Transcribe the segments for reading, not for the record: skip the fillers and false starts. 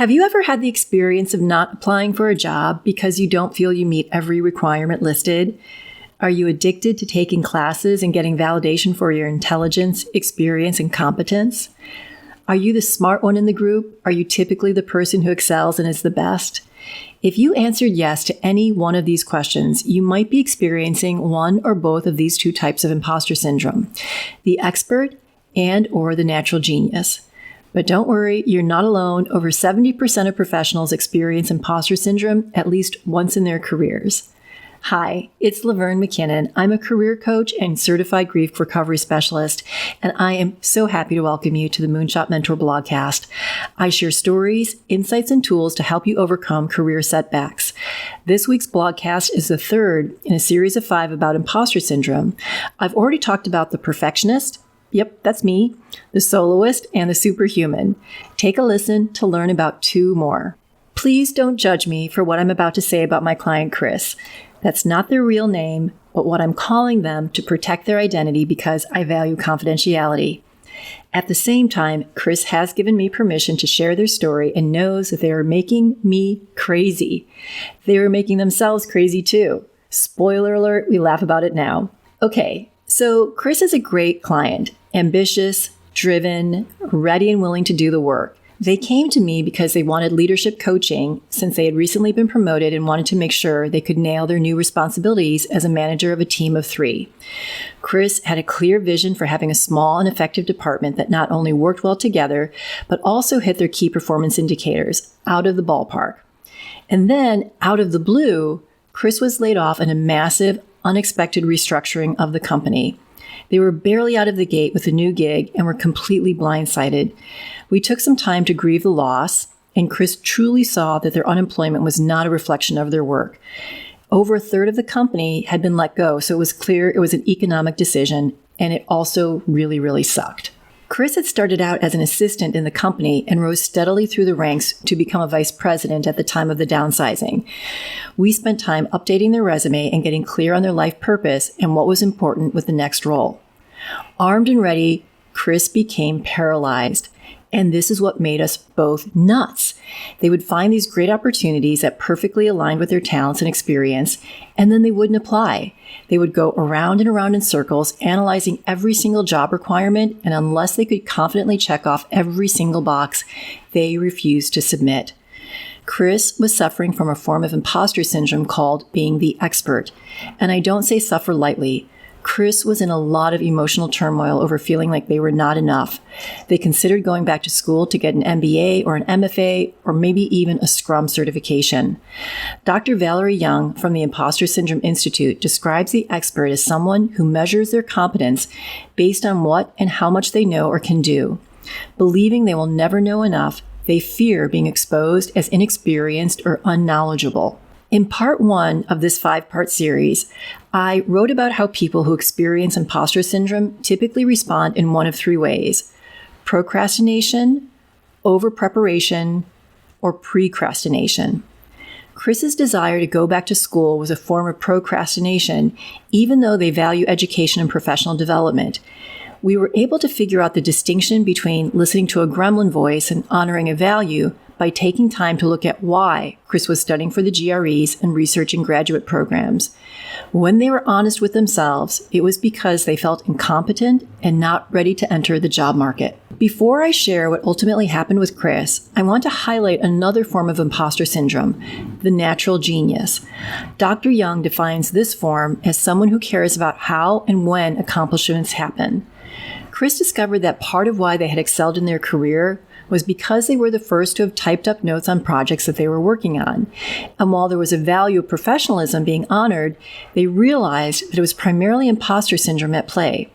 Have you ever had the experience of not applying for a job because you don't feel you meet every requirement listed? Are you addicted to taking classes and getting validation for your intelligence, experience, and competence? Are you the smart one in the group? Are you typically the person who excels and is the best? If you answered yes to any one of these questions, you might be experiencing one or both of these two types of imposter syndrome, the expert and/or the natural genius. But don't worry, you're not alone. Over 70% of professionals experience imposter syndrome at least once in their careers. Hi, it's Laverne McKinnon. I'm a career coach and certified grief recovery specialist, and I am so happy to welcome you to the Moonshot Mentor blogcast. I share stories, insights, and tools to help you overcome career setbacks. This week's blogcast is the third in a series of 5 about imposter syndrome. I've already talked about the Perfectionist. Yep, that's me, the Soloist, and the Superhuman. Take a listen to learn about 2 more. Please don't judge me for what I'm about to say about my client, Chris. That's not their real name, but what I'm calling them to protect their identity because I value confidentiality. At the same time, Chris has given me permission to share their story and knows that they are making me crazy. They are making themselves crazy too. Spoiler alert, we laugh about it now. Okay, so Chris is a great client, ambitious, driven, ready and willing to do the work. They came to me because they wanted leadership coaching since they had recently been promoted and wanted to make sure they could nail their new responsibilities as a manager of a team of 3. Chris had a clear vision for having a small and effective department that not only worked well together, but also hit their key performance indicators out of the ballpark. And then, out of the blue, Chris was laid off in a massive, unexpected restructuring of the company. They were barely out of the gate with a new gig and were completely blindsided. We took some time to grieve the loss, and Chris truly saw that their unemployment was not a reflection of their work. Over a third of the company had been let go, so it was clear it was an economic decision, and it also really sucked. Chris had started out as an assistant in the company and rose steadily through the ranks to become a vice president at the time of the downsizing. We spent time updating their resume and getting clear on their life purpose and what was important with the next role. Armed and ready, Chris became paralyzed. And this is what made us both nuts. They would find these great opportunities that perfectly aligned with their talents and experience, and then they wouldn't apply. They would go around and around in circles, analyzing every single job requirement, and unless they could confidently check off every single box, they refused to submit. Chris was suffering from a form of imposter syndrome called being the expert. And I don't say suffer lightly. Chris was in a lot of emotional turmoil over feeling like they were not enough. They considered going back to school to get an MBA or an MFA or maybe even a Scrum certification. Dr. Valerie Young from the Imposter Syndrome Institute describes the expert as someone who measures their competence based on what and how much they know or can do. Believing they will never know enough, they fear being exposed as inexperienced or unknowledgeable. In part 1 of this 5-part series, I wrote about how people who experience imposter syndrome typically respond in one of 3 ways: procrastination, over-preparation, or precrastination. Chris's desire to go back to school was a form of procrastination, even though they value education and professional development. We were able to figure out the distinction between listening to a gremlin voice and honoring a value by taking time to look at why Chris was studying for the GREs and researching graduate programs. When they were honest with themselves, it was because they felt incompetent and not ready to enter the job market. Before I share what ultimately happened with Chris, I want to highlight another form of imposter syndrome, the natural genius. Dr. Young defines this form as someone who cares about how and when accomplishments happen. Chris discovered that part of why they had excelled in their career was because they were the first to have typed up notes on projects that they were working on. And while there was a value of professionalism being honored, they realized that it was primarily imposter syndrome at play.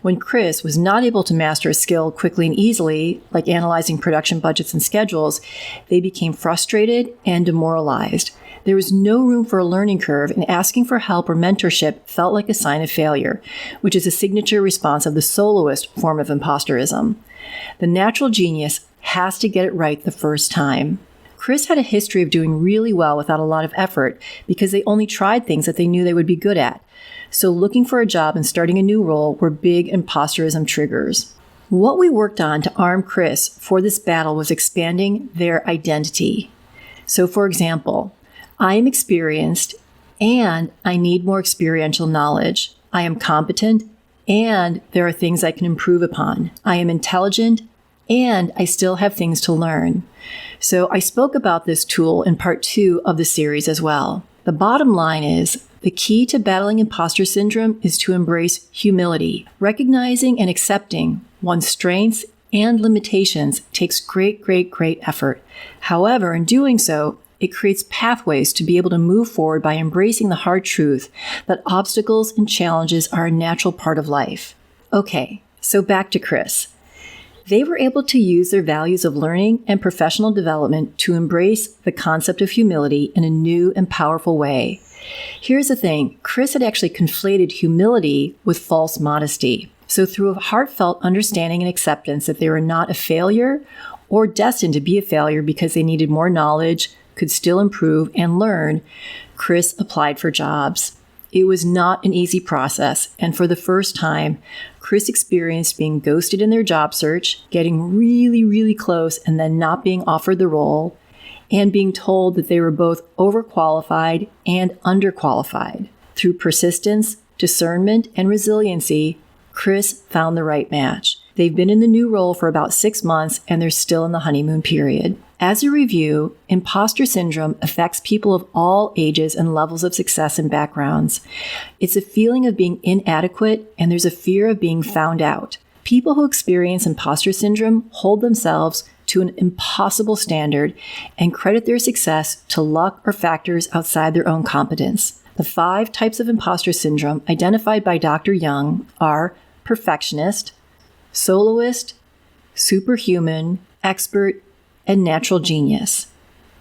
When Chris was not able to master a skill quickly and easily, like analyzing production budgets and schedules, they became frustrated and demoralized. There was no room for a learning curve, and asking for help or mentorship felt like a sign of failure, which is a signature response of the soloist form of imposterism. The natural genius has to get it right the first time. Chris had a history of doing really well without a lot of effort because they only tried things that they knew they would be good at. So looking for a job and starting a new role were big imposterism triggers. What we worked on to arm Chris for this battle was expanding their identity. So, for example, I am experienced and I need more experiential knowledge. I am competent and there are things I can improve upon. I am intelligent and I still have things to learn. So I spoke about this tool in part 2 of the series as well. The bottom line is, the key to battling imposter syndrome is to embrace humility. Recognizing and accepting one's strengths and limitations takes great effort. However, in doing so, it creates pathways to be able to move forward by embracing the hard truth that obstacles and challenges are a natural part of life. Okay, so back to Chris. They were able to use their values of learning and professional development to embrace the concept of humility in a new and powerful way. Here's the thing, Chris had actually conflated humility with false modesty. So through a heartfelt understanding and acceptance that they were not a failure or destined to be a failure because they needed more knowledge, could still improve and learn, Chris applied for jobs. It was not an easy process, and for the first time, Chris experienced being ghosted in their job search, getting really close and then not being offered the role, and being told that they were both overqualified and underqualified. Through persistence, discernment, and resiliency, Chris found the right match. They've been in the new role for about 6 months and they're still in the honeymoon period. As a review, imposter syndrome affects people of all ages and levels of success and backgrounds. It's a feeling of being inadequate and there's a fear of being found out. People who experience imposter syndrome hold themselves to an impossible standard and credit their success to luck or factors outside their own competence. The 5 types of imposter syndrome identified by Dr. Young are perfectionist, soloist, superhuman, expert, and natural genius.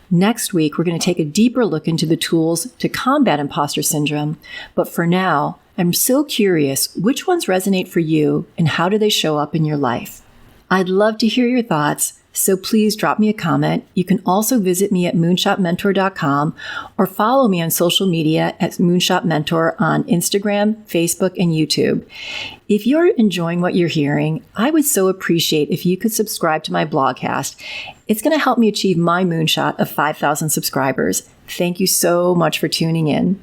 Next week, we're going to take a deeper look into the tools to combat imposter syndrome. But for now, I'm so curious, which ones resonate for you and how do they show up in your life? I'd love to hear your thoughts, so please drop me a comment. You can also visit me at moonshotmentor.com or follow me on social media at Moonshot Mentor on Instagram, Facebook, and YouTube. If you're enjoying what you're hearing, I would so appreciate if you could subscribe to my blogcast. It's going to help me achieve my moonshot of 5,000 subscribers. Thank you so much for tuning in.